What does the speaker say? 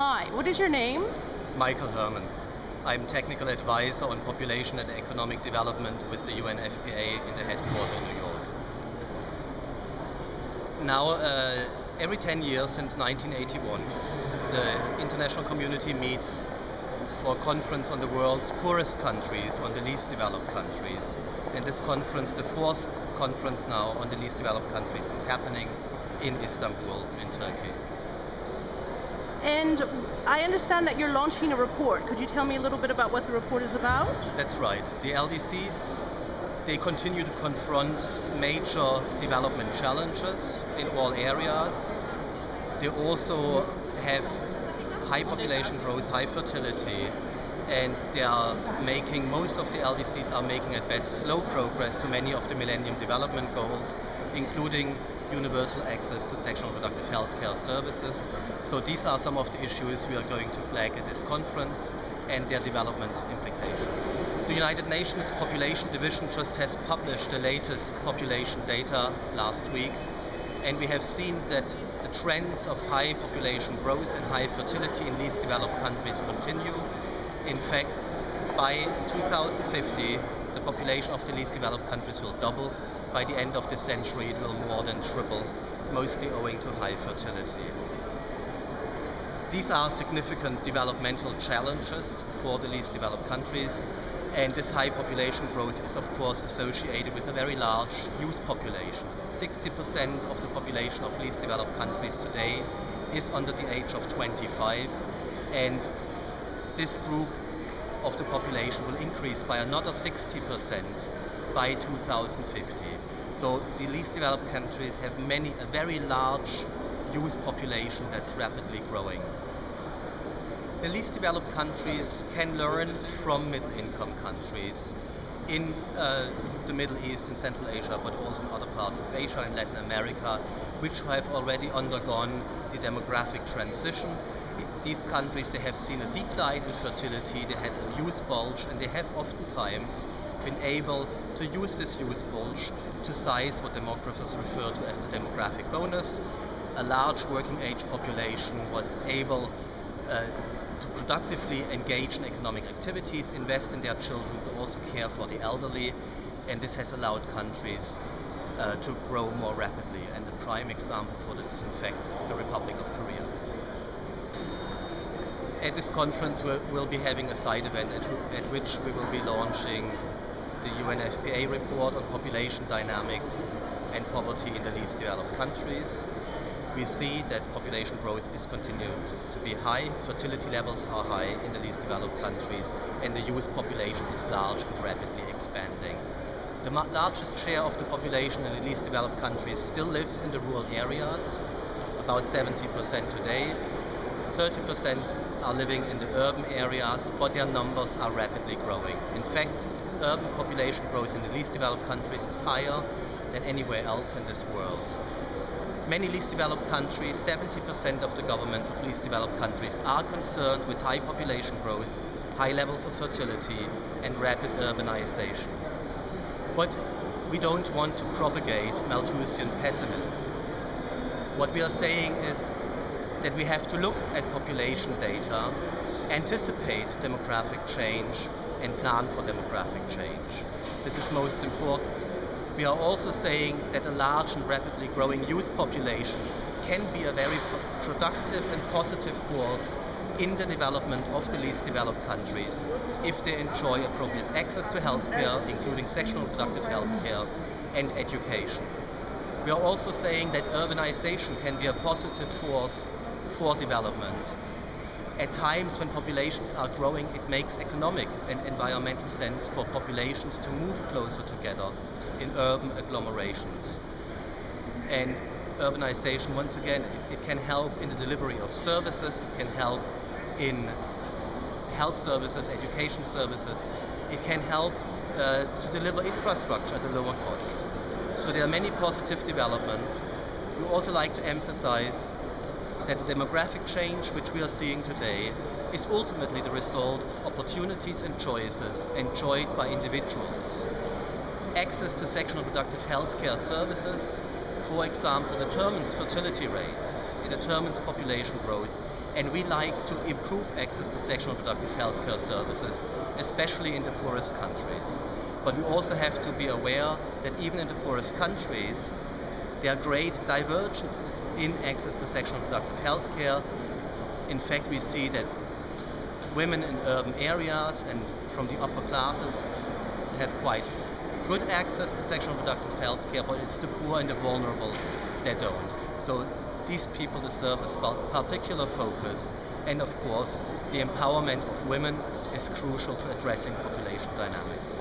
Hi, what is your name? Michael Herrmann. I'm technical advisor on population and economic development with the UNFPA in the headquarters in New York. Now, every 10 years since 1981, the international community meets for a conference on the world's poorest countries, on the least developed countries. And this conference, the fourth conference now on the least developed countries, is happening in Istanbul, in Turkey. And I understand that you're launching a report. Could you tell me a little bit about what the report is about? That's right. The LDCs, they continue to confront major development challenges in all areas. They also have high population growth, high fertility, and they are making, most of the LDCs are making at best slow progress to many of the Millennium Development Goals, including universal access to sexual and reproductive health care services. So these are some of the issues we are going to flag at this conference and their development implications. The United Nations Population Division just has published the latest population data last week, and we have seen that the trends of high population growth and high fertility in least developed countries continue. In fact, by 2050, the population of the least developed countries will double. By the end of this century, it will more than triple, mostly owing to high fertility. These are significant developmental challenges for the least developed countries, and this high population growth is of course associated with a very large youth population. 60% of the population of least developed countries today is under the age of 25, and this group of the population will increase by another 60% by 2050. So the least developed countries have a very large youth population that's rapidly growing. The least developed countries can learn from middle-income countries in the Middle East and Central Asia, but also in other parts of Asia and Latin America, which have already undergone the demographic transition. These countries, they have seen a decline in fertility, they had a youth bulge, and they have oftentimes been able to use this youth bulge to size what demographers refer to as the demographic bonus. A large working age population was able to productively engage in economic activities, invest in their children, but also care for the elderly, and this has allowed countries to grow more rapidly. And a prime example for this is in fact the Republic of Korea. At this conference we'll be having a side event at which we will be launching the UNFPA report on population dynamics and poverty in the least developed countries. We see that population growth is continuing to be high, fertility levels are high in the least developed countries, and the youth population is large and rapidly expanding. The largest share of the population in the least developed countries still lives in the rural areas, about 70% today. 30% are living in the urban areas, but their numbers are rapidly growing. In fact, urban population growth in the least developed countries is higher than anywhere else in this world. Many least developed countries, 70% of the governments of least developed countries are concerned with high population growth, high levels of fertility, and rapid urbanization. But we don't want to propagate Malthusian pessimism. What we are saying is that we have to look at population data, anticipate demographic change, and plan for demographic change. This is most important. We are also saying that a large and rapidly growing youth population can be a very productive and positive force in the development of the least developed countries if they enjoy appropriate access to healthcare, including sexual and reproductive healthcare and education. We are also saying that urbanization can be a positive force for development. At times when populations are growing, it makes economic and environmental sense for populations to move closer together in urban agglomerations. And urbanization, once again, it can help in the delivery of services, it can help in health services, education services, it can help to deliver infrastructure at a lower cost. So there are many positive developments. We also like to emphasize that the demographic change which we are seeing today is ultimately the result of opportunities and choices enjoyed by individuals. Access to sexual and reproductive health care services, for example, determines fertility rates, it determines population growth, And we like to improve access to sexual and reproductive health care services, especially in the poorest countries. But we also have to be aware that even in the poorest countries, there are great divergences in access to sexual and reproductive health care. In fact, we see that women in urban areas and from the upper classes have quite good access to sexual and reproductive health care, but it's the poor and the vulnerable that don't. So these people deserve a particular focus, and of course the empowerment of women is crucial to addressing population dynamics.